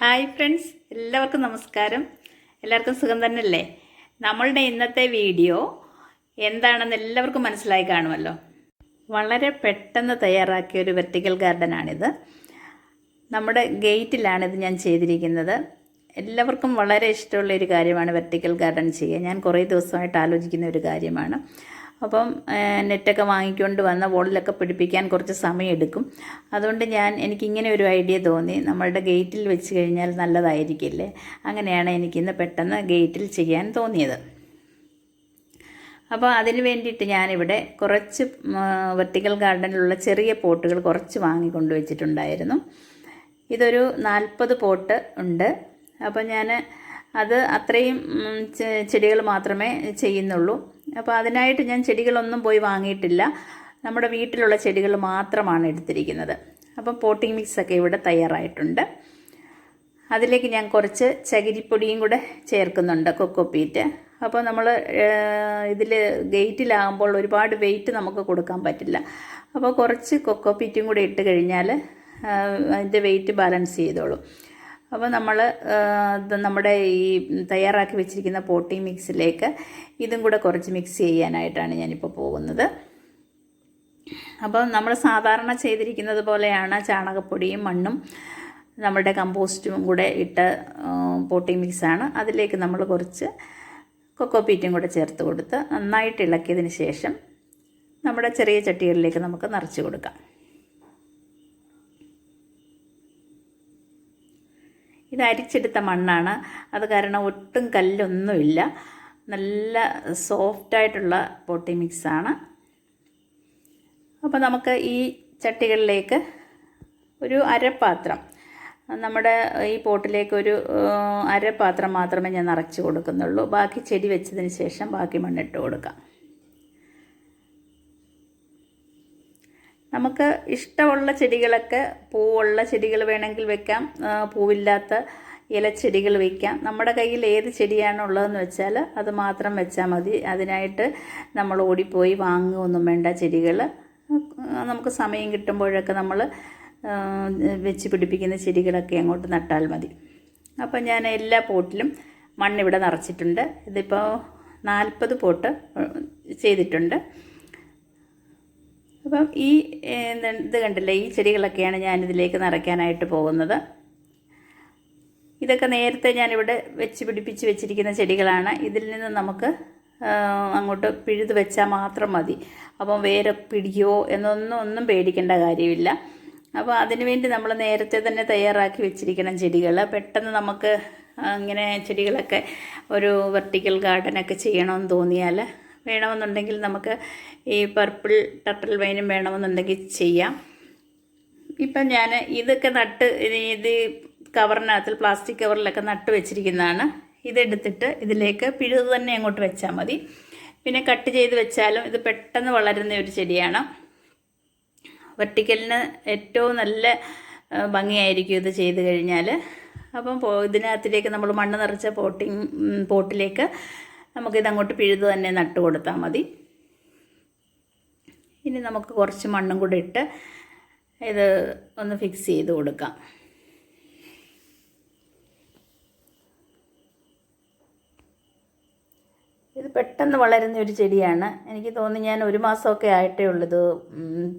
Hi friends, എല്ലാവർക്കും നമസ്കാരം. എല്ലാവർക്കും സുഖം തന്നെയല്ലേ? നമ്മളുടെ ഇന്നത്തെ വീഡിയോ എന്താണെന്ന് എല്ലാവർക്കും മനസ്സിലായി കാണുമല്ലോ. വളരെ പെട്ടെന്ന് തയ്യാറാക്കിയ ഒരു വെർട്ടിക്കൽ ഗാർഡനാണിത്. നമ്മുടെ ഗേറ്റിലാണിത് ഞാൻ ചെയ്തിരിക്കുന്നത്. എല്ലാവർക്കും വളരെ ഇഷ്ടമുള്ള ഒരു കാര്യമാണ് വെർട്ടിക്കൽ ഗാർഡൻ ചെയ്യുക. ഞാൻ കുറേ ദിവസമായിട്ട് ആലോചിക്കുന്ന ഒരു കാര്യമാണ്. അപ്പം നെറ്റൊക്കെ വാങ്ങിക്കൊണ്ട് വന്ന വോളിലൊക്കെ പിടിപ്പിക്കാൻ കുറച്ച് സമയമെടുക്കും. അതുകൊണ്ട് എനിക്കിങ്ങനെ ഒരു ഐഡിയ തോന്നി, നമ്മളുടെ ഗേറ്റിൽ വെച്ച് കഴിഞ്ഞാൽ നല്ലതായിരിക്കില്ലേ. അങ്ങനെയാണ് എനിക്കിന്ന് പെട്ടെന്ന് ഗേറ്റിൽ ചെയ്യാൻ തോന്നിയത്. അപ്പോൾ അതിന് വേണ്ടിയിട്ട് ഞാനിവിടെ കുറച്ച് വെർട്ടിക്കൽ ഗാർഡനിലുള്ള ചെറിയ പോട്ടുകൾ കുറച്ച് വാങ്ങിക്കൊണ്ട് വെച്ചിട്ടുണ്ടായിരുന്നു. ഇതൊരു 40 പോട്ട് ഉണ്ട്. അപ്പോൾ ഞാൻ അത്രയും ചെടികൾ മാത്രമേ ചെയ്യുന്നുള്ളൂ. അപ്പോൾ അതിനായിട്ട് ഞാൻ ചെടികളൊന്നും പോയി വാങ്ങിയിട്ടില്ല. നമ്മുടെ വീട്ടിലുള്ള ചെടികൾ മാത്രമാണ് എടുത്തിരിക്കുന്നത്. അപ്പം പോട്ടിംഗ് മിക്സൊക്കെ ഇവിടെ തയ്യാറായിട്ടുണ്ട്. അതിലേക്ക് ഞാൻ കുറച്ച് ചകിരിപ്പൊടിയും കൂടെ ചേർക്കുന്നുണ്ട്, കൊക്കോപ്പീറ്റ്. അപ്പോൾ നമ്മൾ ഇതിൽ ഗേറ്റിലാകുമ്പോൾ ഒരുപാട് വെയിറ്റ് നമുക്ക് കൊടുക്കാൻ പറ്റില്ല. അപ്പോൾ കുറച്ച് കൊക്കോപ്പീറ്റും കൂടെ ഇട്ട് കഴിഞ്ഞാൽ അതിൻ്റെ വെയിറ്റ് ബാലൻസ് ചെയ്തോളും. അപ്പോൾ നമ്മുടെ ഈ തയ്യാറാക്കി വെച്ചിരിക്കുന്ന പോട്ടിംഗ് മിക്സിലേക്ക് ഇതും കൂടെ കുറച്ച് മിക്സ് ചെയ്യാനായിട്ടാണ് ഞാനിപ്പോൾ പോകുന്നത്. അപ്പോൾ നമ്മൾ സാധാരണ ചെയ്തിരിക്കുന്നത് പോലെയാണ് ചാണകപ്പൊടിയും മണ്ണും നമ്മുടെ കമ്പോസ്റ്റും കൂടെ ഇട്ട പോട്ടിംഗ് മിക്സാണ്. അതിലേക്ക് നമ്മൾ കുറച്ച് കൊക്കോപ്പീറ്റും കൂടെ ചേർത്ത് കൊടുത്ത് നന്നായിട്ട് ഇളക്കിയതിന് ശേഷം നമ്മുടെ ചെറിയ ചട്ടികളിലേക്ക് നമുക്ക് നിറച്ച് കൊടുക്കാം. ഇത് അരിച്ചെടുത്ത മണ്ണാണ്. അത് കാരണം ഒട്ടും കല്ലൊന്നുമില്ല. നല്ല സോഫ്റ്റായിട്ടുള്ള പോട്ടി മിക്സാണ്. അപ്പോൾ നമുക്ക് ഈ ചട്ടികളിലേക്ക് ഒരു അരപ്പാത്രം, നമ്മുടെ ഈ പോട്ടിലേക്ക് ഒരു അരപ്പാത്രം മാത്രമേ ഞാൻ നിറച്ച് കൊടുക്കുന്നുള്ളൂ. ബാക്കി ചെടി വെച്ചതിന് ശേഷം ബാക്കി മണ്ണിട്ട് കൊടുക്കാം. നമുക്ക് ഇഷ്ടമുള്ള ചെടികളൊക്കെ, പൂവുള്ള ചെടികൾ വേണമെങ്കിൽ വെക്കാം, പൂവില്ലാത്ത ഇലച്ചെടികൾ വയ്ക്കാം. നമ്മുടെ കയ്യിൽ ഏത് ചെടിയാണോ ഉള്ളതെന്ന് വെച്ചാൽ അത് മാത്രം വെച്ചാൽ മതി. അതിനായിട്ട് നമ്മൾ ഓടിപ്പോയി വാങ്ങുകയൊന്നും വേണ്ട. ചെടികൾ നമുക്ക് സമയം കിട്ടുമ്പോഴൊക്കെ നമ്മൾ വെച്ച് പിടിപ്പിക്കുന്ന ചെടികളൊക്കെ അങ്ങോട്ട് നട്ടാൽ മതി. അപ്പം ഞാൻ എല്ലാ പോട്ടിലും മണ്ണിവിടെ നിറച്ചിട്ടുണ്ട്. ഇതിപ്പോൾ 40 പോട്ട് ചെയ്തിട്ടുണ്ട്. അപ്പം ഇത് കണ്ടില്ലേ, ഈ ചെടികളൊക്കെയാണ് ഞാനിതിലേക്ക് നിറയ്ക്കാനായിട്ട് പോകുന്നത്. ഇതൊക്കെ നേരത്തെ ഞാനിവിടെ വെച്ച് പിടിപ്പിച്ച് വെച്ചിരിക്കുന്ന ചെടികളാണ്. ഇതിൽ നിന്ന് നമുക്ക് അങ്ങോട്ട് പിഴുത് വെച്ചാൽ മാത്രം മതി. അപ്പം വേറെ പിടിയോ ഒന്നും പേടിക്കേണ്ട കാര്യമില്ല. അപ്പോൾ അതിനുവേണ്ടി നമ്മൾ നേരത്തെ തന്നെ തയ്യാറാക്കി വെച്ചിരിക്കണം ചെടികൾ. പെട്ടെന്ന് നമുക്ക് ഇങ്ങനെ ചെടികളൊക്കെ ഒരു വെർട്ടിക്കൽ ഗാർഡനൊക്കെ ചെയ്യണമെന്ന് തോന്നിയാൽ, വേണമെന്നുണ്ടെങ്കിൽ നമുക്ക് ഈ പർപ്പിൾ ടർട്ടിൽ വൈനും വേണമെന്നുണ്ടെങ്കിൽ ചെയ്യാം. ഇപ്പം ഞാൻ ഇതൊക്കെ ഇത് കവറിനകത്തിൽ, പ്ലാസ്റ്റിക് കവറിലൊക്കെ നട്ട് വെച്ചിരിക്കുന്നതാണ്. ഇതെടുത്തിട്ട് ഇതിലേക്ക് പിഴുത് തന്നെ അങ്ങോട്ട് വെച്ചാൽ മതി. പിന്നെ കട്ട് ചെയ്ത് വെച്ചാലും ഇത് പെട്ടെന്ന് വളരുന്ന ഒരു ചെടിയാണ്. വെർട്ടിക്കലിന് ഏറ്റവും നല്ല ഭംഗിയായിരിക്കും ഇത് ചെയ്ത് കഴിഞ്ഞാൽ. അപ്പം ഇതിനകത്തിലേക്ക് നമ്മൾ മണ്ണ് നിറച്ച പോട്ടിലേക്ക് നമുക്കിതങ്ങോട്ട് പിഴുത് തന്നെ നട്ട് കൊടുത്താൽ മതി. ഇനി നമുക്ക് കുറച്ച് മണ്ണും കൂടെ ഇട്ട് ഇത് ഒന്ന് ഫിക്സ് ചെയ്ത് കൊടുക്കാം. ഇത് പെട്ടെന്ന് വളരുന്ന ഒരു ചെടിയാണ്. എനിക്ക് തോന്നുന്നു ഞാൻ 1 മാസമൊക്കെ ആയിട്ടേ ഉള്ളൂ ഇത്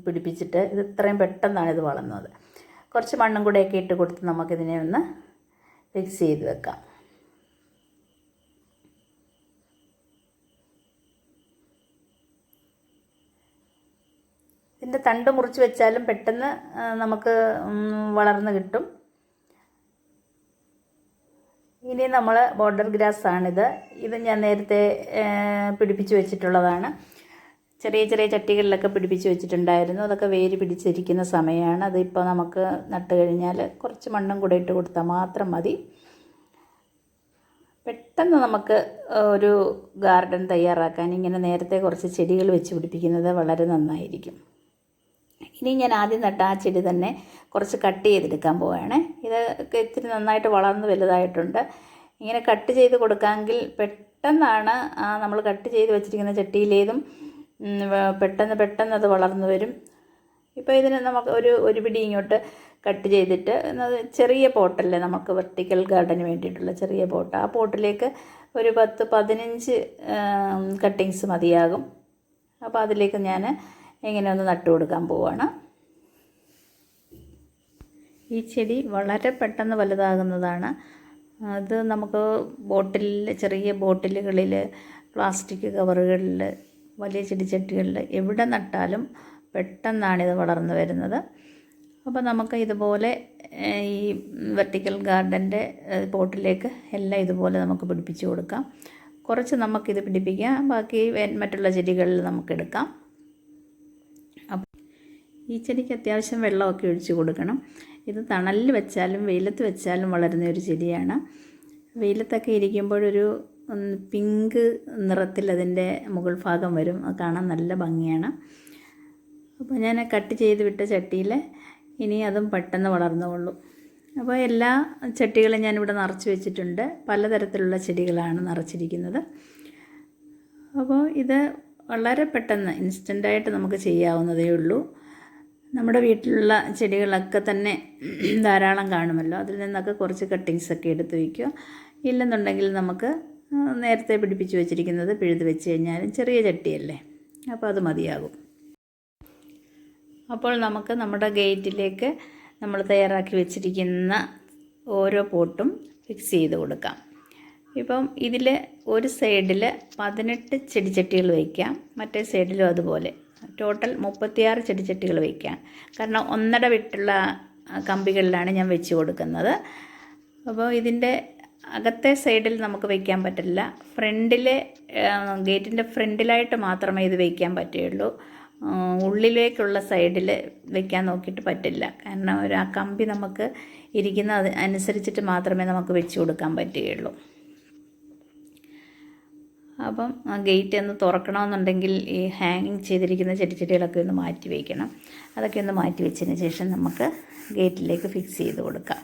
പിടിപ്പിച്ചിട്ട്. ഇത് ഇത്രയും പെട്ടെന്നാണ് ഇത് വളർന്നത്. കുറച്ച് മണ്ണും കൂടെയൊക്കെ ഇട്ട് കൊടുത്ത് നമുക്കിതിനെ ഒന്ന് ഫിക്സ് ചെയ്ത് വെക്കാം. ഇതിൻ്റെ തണ്ട് മുറിച്ച് വെച്ചാലും പെട്ടെന്ന് നമുക്ക് വളർന്ന് കിട്ടും. ഇനി നമ്മൾ ബോർഡർ ഗ്രാസാണിത്. ഇത് ഞാൻ നേരത്തെ പിടിപ്പിച്ച് വെച്ചിട്ടുള്ളതാണ്. ചെറിയ ചെറിയ ചട്ടികളിലൊക്കെ പിടിപ്പിച്ച് വെച്ചിട്ടുണ്ടായിരുന്നു. അതൊക്കെ വേര് പിടിച്ചിരിക്കുന്ന സമയമാണ്. അതിപ്പോൾ നമുക്ക് നട്ട് കഴിഞ്ഞാൽ കുറച്ച് മണ്ണും കൂടെ ഇട്ട് കൊടുത്താൽ മാത്രം മതി. പെട്ടെന്ന് നമുക്ക് ഒരു ഗാർഡൻ തയ്യാറാക്കാൻ ഇങ്ങനെ നേരത്തെ കുറച്ച് ചെടികൾ വെച്ച് പിടിപ്പിക്കുന്നത് വളരെ നന്നായിരിക്കും. ഇനി ഞാൻ ആദ്യം നട്ട ആ ചെടി തന്നെ കുറച്ച് കട്ട് ചെയ്തെടുക്കാൻ പോവുകയാണ്. ഇതൊക്കെ ഇത്തിരി നന്നായിട്ട് വളർന്ന് വലുതായിട്ടുണ്ട്. ഇങ്ങനെ കട്ട് ചെയ്ത് കൊടുക്കാമെങ്കിൽ പെട്ടെന്നാണ് നമ്മൾ കട്ട് ചെയ്ത് വെച്ചിരിക്കുന്ന ചട്ടിയിലേതും പെട്ടെന്ന് അത് വളർന്നു വരും. ഇപ്പോൾ ഇതിന് നമുക്ക് ഒരു പിടി ഇങ്ങോട്ട് കട്ട് ചെയ്തിട്ട് ചെറിയ പോട്ടല്ലേ നമുക്ക് വെർട്ടിക്കൽ ഗാർഡന് വേണ്ടിയിട്ടുള്ള ചെറിയ പോട്ട്, ആ പോട്ടിലേക്ക് ഒരു 10-15 കട്ടിങ്സ് മതിയാകും. അപ്പോൾ അതിലേക്ക് ഞാൻ ഇങ്ങനെ ഒന്ന് നട്ടു കൊടുക്കാൻ പോവുകയാണ്. ഈ ചെടി വളരെ പെട്ടെന്ന് വലുതാകുന്നതാണ്. അത് നമുക്ക് ചെറിയ ബോട്ടിലുകളിൽ, പ്ലാസ്റ്റിക് കവറുകളിൽ, വലിയ ചെടിച്ചട്ടികളിൽ എവിടെ നട്ടാലും പെട്ടെന്നാണിത് വളർന്നു വരുന്നത്. അപ്പോൾ നമുക്ക് ഇതുപോലെ ഈ വെർട്ടിക്കൽ ഗാർഡൻ്റെ പോട്ടിലേക്ക് എല്ലാം ഇതുപോലെ നമുക്ക് പിടിപ്പിച്ച് കൊടുക്കാം. കുറച്ച് നമുക്കിത് പിടിപ്പിക്കാം, ബാക്കി മറ്റുള്ള ചെടികളിൽ നമുക്കെടുക്കാം. അപ്പോൾ ഈ ചെടിക്ക് അത്യാവശ്യം വെള്ളമൊക്കെ ഒഴിച്ച് കൊടുക്കണം. ഇത് തണലിൽ വെച്ചാലും വെയിലത്ത് വെച്ചാലും വളരുന്ന ഒരു ചെടിയാണ്. വെയിലത്തൊക്കെ ഇരിക്കുമ്പോഴൊരു പിങ്ക് നിറത്തിൽ അതിൻ്റെ മുകൾ ഭാഗം വരും, അത് കാണാൻ നല്ല ഭംഗിയാണ്. അപ്പോൾ ഞാൻ കട്ട് ചെയ്ത് വിട്ട ചട്ടിയിൽ ഇനി അതും പെട്ടെന്ന് വളർന്നുകൊള്ളും. അപ്പോൾ എല്ലാ ചട്ടികളും ഞാനിവിടെ നിറച്ച് വെച്ചിട്ടുണ്ട്. പലതരത്തിലുള്ള ചെടികളാണ് നിറച്ചിരിക്കുന്നത്. അപ്പോൾ ഇത് വളരെ പെട്ടെന്ന് ഇൻസ്റ്റൻ്റായിട്ട് നമുക്ക് ചെയ്യാവുന്നതേ ഉള്ളൂ. നമ്മുടെ വീട്ടിലുള്ള ചെടികളൊക്കെ തന്നെ ധാരാളം കാണുമല്ലോ, അതിൽ നിന്നൊക്കെ കുറച്ച് കട്ടിങ്സൊക്കെ എടുത്ത് വയ്ക്കുക. ഇല്ലെന്നുണ്ടെങ്കിൽ നമുക്ക് നേരത്തെ പിടിപ്പിച്ച് വെച്ചിരിക്കുന്നത് പിഴുത് വെച്ച് കഴിഞ്ഞാലും ചെറിയ ചട്ടിയല്ലേ, അപ്പോൾ അത് മതിയാകും. അപ്പോൾ നമുക്ക് നമ്മുടെ ഗേറ്റിലേക്ക് നമ്മൾ തയ്യാറാക്കി വെച്ചിരിക്കുന്ന ഓരോ പോട്ടും ഫിക്സ് ചെയ്ത് കൊടുക്കാം. ഇപ്പം ഇതിൽ ഒരു സൈഡിൽ 18 ചെടിച്ചട്ടികൾ വയ്ക്കാം, മറ്റേ സൈഡിലും അതുപോലെ ടോട്ടൽ 36 ചെടിച്ചട്ടികൾ വയ്ക്കാം. കാരണം 1.5 വിട്ടുള്ള കമ്പികളിലാണ് ഞാൻ വെച്ച് കൊടുക്കുന്നത്. അപ്പോൾ ഇതിൻ്റെ അകത്തെ സൈഡിൽ നമുക്ക് വയ്ക്കാൻ പറ്റില്ല, ഫ്രണ്ടിലെ ഗേറ്റിൻ്റെ ഫ്രണ്ടിലായിട്ട് മാത്രമേ ഇത് വയ്ക്കാൻ പറ്റുകയുള്ളൂ. ഉള്ളിലേക്കുള്ള സൈഡിൽ വയ്ക്കാൻ നോക്കിയിട്ട് പറ്റില്ല. കാരണം ആ കമ്പി നമുക്ക് ഇരിക്കുന്ന അനുസരിച്ചിട്ട് മാത്രമേ നമുക്ക് വെച്ച് കൊടുക്കാൻ പറ്റുകയുള്ളൂ. അപ്പം ഗേറ്റ് ഒന്ന് തുറക്കണമെന്നുണ്ടെങ്കിൽ ഈ ഹാങ്ങിങ് ചെയ്തിരിക്കുന്ന ചെടിച്ചട്ടികളൊക്കെ ഒന്ന് മാറ്റി വയ്ക്കണം. അതൊക്കെ ഒന്ന് മാറ്റി വെച്ചതിന് ശേഷം നമുക്ക് ഗേറ്റിലേക്ക് ഫിക്സ് ചെയ്ത് കൊടുക്കാം.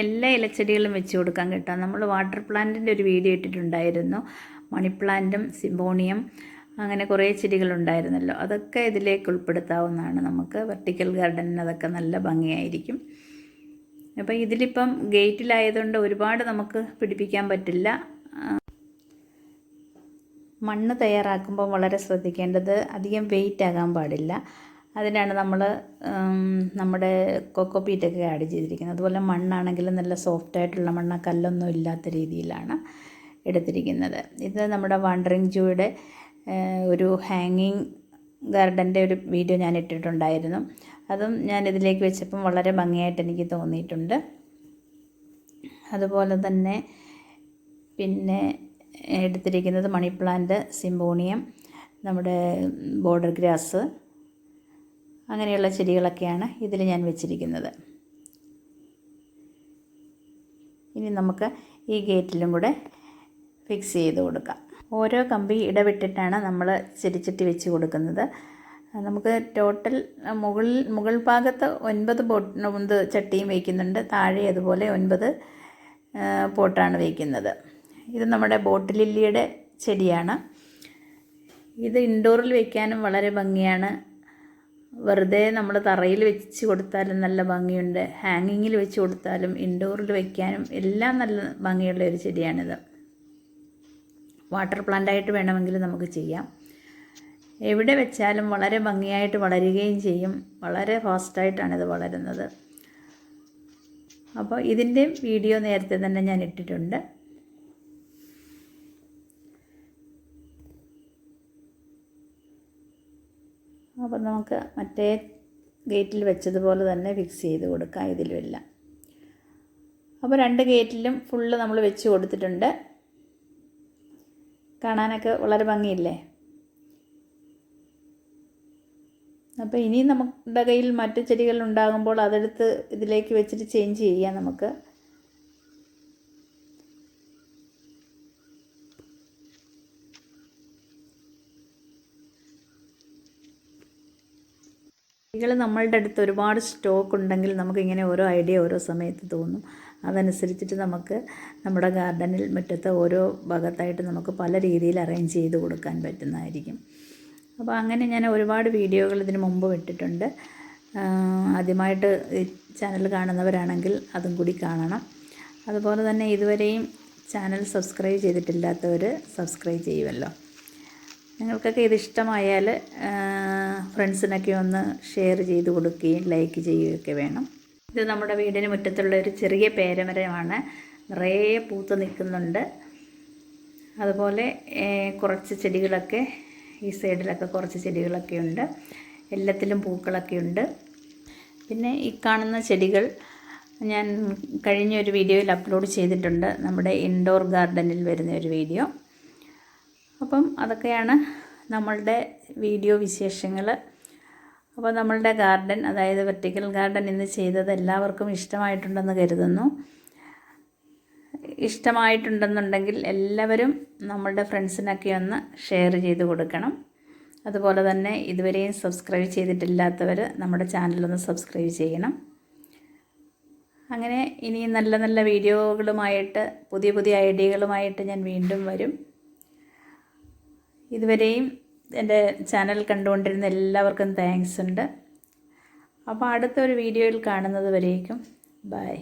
എല്ലാ ഇലച്ചെടികളും വെച്ച് കൊടുക്കാൻ കേട്ടോ. നമ്മൾ വാട്ടർ പ്ലാന്റിൻ്റെ ഒരു വീഡിയോ ഇട്ടിട്ടുണ്ടായിരുന്നു. മണി പ്ലാന്റും സിംബോണിയം അങ്ങനെ കുറേ ചെടികളുണ്ടായിരുന്നല്ലോ, അതൊക്കെ ഇതിലേക്ക് ഉൾപ്പെടുത്താവുന്നതാണ്. നമുക്ക് വെർട്ടിക്കൽ ഗാർഡനിന് അതൊക്കെ നല്ല ഭംഗിയായിരിക്കും. അപ്പോൾ ഇതിലിപ്പം ഗേറ്റിലായതുകൊണ്ട് ഒരുപാട് നമുക്ക് പിടിപ്പിക്കാൻ പറ്റില്ല. മണ്ണ് തയ്യാറാക്കുമ്പോൾ വളരെ ശ്രദ്ധിക്കേണ്ടത് അധികം വെയിറ്റ് ആകാൻ പാടില്ല. അതിനാണ് നമ്മൾ നമ്മുടെ കൊക്കോപീറ്റൊക്കെ ആഡ് ചെയ്തിരിക്കുന്നത്. അതുപോലെ മണ്ണാണെങ്കിലും നല്ല സോഫ്റ്റായിട്ടുള്ള മണ്ണ്, കല്ലൊന്നും ഇല്ലാത്ത രീതിയിലാണ് എടുത്തിരിക്കുന്നത്. ഇത് നമ്മുടെ വാണ്ടറിങ് ജൂയുടെ ഒരു ഹാങ്ങിങ് ഗാർഡൻ്റെ ഒരു വീഡിയോ ഞാൻ ഇട്ടിട്ടുണ്ടായിരുന്നു. അതും ഞാൻ ഇതിലേക്ക് വെച്ചപ്പം വളരെ ഭംഗിയായിട്ട് എനിക്ക് തോന്നിയിട്ടുണ്ട്. അതുപോലെ തന്നെ പിന്നെ എടുത്തിരിക്കുന്നത് മണി പ്ലാന്റ്, സിംബോണിയം, നമ്മുടെ ബോർഡർ ഗ്രാസ്, അങ്ങനെയുള്ള ചെടികളൊക്കെയാണ് ഇതിൽ ഞാൻ വെച്ചിരിക്കുന്നത്. ഇനി നമുക്ക് ഈ ഗേറ്റിലും കൂടെ ഫിക്സ് ചെയ്ത് കൊടുക്കാം. ഓരോ കമ്പി ഇടവിട്ടിട്ടാണ് നമ്മൾ ചെടിച്ചട്ടി വെച്ച് കൊടുക്കുന്നത്. നമുക്ക് ടോട്ടൽ മുകൾ ഭാഗത്ത് 9 ചട്ടിയും വയ്ക്കുന്നുണ്ട്, താഴെ അതുപോലെ 9 പോട്ടാണ് വയ്ക്കുന്നത്. ഇത് നമ്മുടെ ബോട്ടിൽ ലില്ലിയുടെ ചെടിയാണ്. ഇത് ഇൻഡോറിൽ വയ്ക്കാനും വളരെ ഭംഗിയാണ്. വെറുതെ നമ്മൾ തറയിൽ വെച്ച് കൊടുത്താലും നല്ല ഭംഗിയുണ്ട്, ഹാങ്ങിങ്ങിൽ വെച്ച് കൊടുത്താലും ഇൻഡോറിൽ വയ്ക്കാനും എല്ലാം നല്ല ഭംഗിയുള്ള ഒരു ചെടിയാണിത്. വാട്ടർ പ്ലാന്റായിട്ട് വേണമെങ്കിൽ നമുക്ക് ചെയ്യാം. എവിടെ വെച്ചാലും വളരെ ഭംഗിയായിട്ട് വളരുകയും ചെയ്യും. വളരെ ഫാസ്റ്റായിട്ടാണിത് വളരുന്നത്. അപ്പോൾ ഇതിൻ്റെ വീഡിയോ നേരത്തെ തന്നെ ഞാൻ ഇട്ടിട്ടുണ്ട്. അപ്പോൾ നമുക്ക് മറ്റേ ഗേറ്റിൽ വെച്ചതുപോലെ തന്നെ ഫിക്സ് ചെയ്ത് കൊടുക്കാം ഇതിലുമെല്ലാം. അപ്പോൾ 2 ഗേറ്റിലും ഫുള്ള് നമ്മൾ വെച്ച് കൊടുത്തിട്ടുണ്ട്. കാണാനൊക്കെ വളരെ ഭംഗിയില്ലേ? അപ്പോൾ ഇനി നമ്മുടെ കയ്യിൽ മറ്റു ചെടികൾ ഉണ്ടാകുമ്പോൾ അതെടുത്ത് ഇതിലേക്ക് വെച്ചിട്ട് ചേഞ്ച് ചെയ്യാം നമുക്ക്. ചെടികൾ നമ്മളുടെ അടുത്ത് ഒരുപാട് സ്റ്റോക്ക് ഉണ്ടെങ്കിൽ നമുക്കിങ്ങനെ ഓരോ ഐഡിയ ഓരോ സമയത്ത് തോന്നും. അതനുസരിച്ചിട്ട് നമുക്ക് നമ്മുടെ ഗാർഡനിൽ മുറ്റത്ത് ഓരോ ഭാഗത്തായിട്ട് നമുക്ക് പല രീതിയിൽ അറേഞ്ച് ചെയ്ത് കൊടുക്കാൻ പറ്റുന്നതായിരിക്കും. അപ്പോൾ അങ്ങനെ ഞാൻ ഒരുപാട് വീഡിയോകൾ ഇതിന് മുമ്പ് ഇട്ടിട്ടുണ്ട്. ആദ്യമായിട്ട് ഈ ചാനൽ കാണുന്നവരാണെങ്കിൽ അതും കൂടി കാണണം. അതുപോലെ തന്നെ ഇതുവരെയും ചാനൽ സബ്സ്ക്രൈബ് ചെയ്തിട്ടില്ലാത്തവർ സബ്സ്ക്രൈബ് ചെയ്യുമല്ലോ. നിങ്ങൾക്കൊക്കെ ഇത് ഇഷ്ടമായാൽ ഫ്രണ്ട്സിനൊക്കെ ഒന്ന് ഷെയർ ചെയ്ത് കൊടുക്കുകയും ലൈക്ക് ചെയ്യുകയൊക്കെ വേണം. ഇത് നമ്മുടെ വീടിന് മുറ്റത്തുള്ള ഒരു ചെറിയ പേരമരമാണ്. നിറയെ പൂത്ത് നിൽക്കുന്നുണ്ട്. അതുപോലെ കുറച്ച് ചെടികളൊക്കെ ഈ സൈഡിലൊക്കെ കുറച്ച് ചെടികളൊക്കെ ഉണ്ട്. എല്ലാത്തിലും പൂക്കളൊക്കെ ഉണ്ട്. പിന്നെ ഈ കാണുന്ന ചെടികൾ ഞാൻ കഴിഞ്ഞൊരു വീഡിയോയിൽ അപ്ലോഡ് ചെയ്തിട്ടുണ്ട്, നമ്മുടെ ഇൻഡോർ ഗാർഡനിൽ വരുന്ന ഒരു വീഡിയോ. അപ്പം അതൊക്കെയാണ് നമ്മളുടെ വീഡിയോ വിശേഷങ്ങൾ. അപ്പോൾ നമ്മളുടെ ഗാർഡൻ, അതായത് വെർട്ടിക്കൽ ഗാർഡൻ ഇന്ന് ചെയ്തത് എല്ലാവർക്കും ഇഷ്ടമായിട്ടുണ്ടെന്ന് കരുതുന്നു. ഇഷ്ടമായിട്ടുണ്ടെന്നുണ്ടെങ്കിൽ എല്ലാവരും നമ്മളുടെ ഫ്രണ്ട്സിനൊക്കെ ഒന്ന് ഷെയർ ചെയ്ത് കൊടുക്കണം. അതുപോലെ തന്നെ ഇതുവരെയും സബ്സ്ക്രൈബ് ചെയ്തിട്ടില്ലാത്തവർ നമ്മുടെ ചാനലൊന്ന് സബ്സ്ക്രൈബ് ചെയ്യണം. അങ്ങനെ ഇനി നല്ല നല്ല വീഡിയോകളുമായിട്ട് പുതിയ പുതിയ ഐഡിയകളുമായിട്ട് ഞാൻ വീണ്ടും വരും. ഇതുവരെയും എൻ്റെ ചാനൽ കണ്ടുകൊണ്ടിരുന്ന എല്ലാവർക്കും താങ്ക്സ് ഉണ്ട്. അപ്പോൾ അടുത്തൊരു വീഡിയോയിൽ കാണുന്നത് വരേക്കും ബൈ.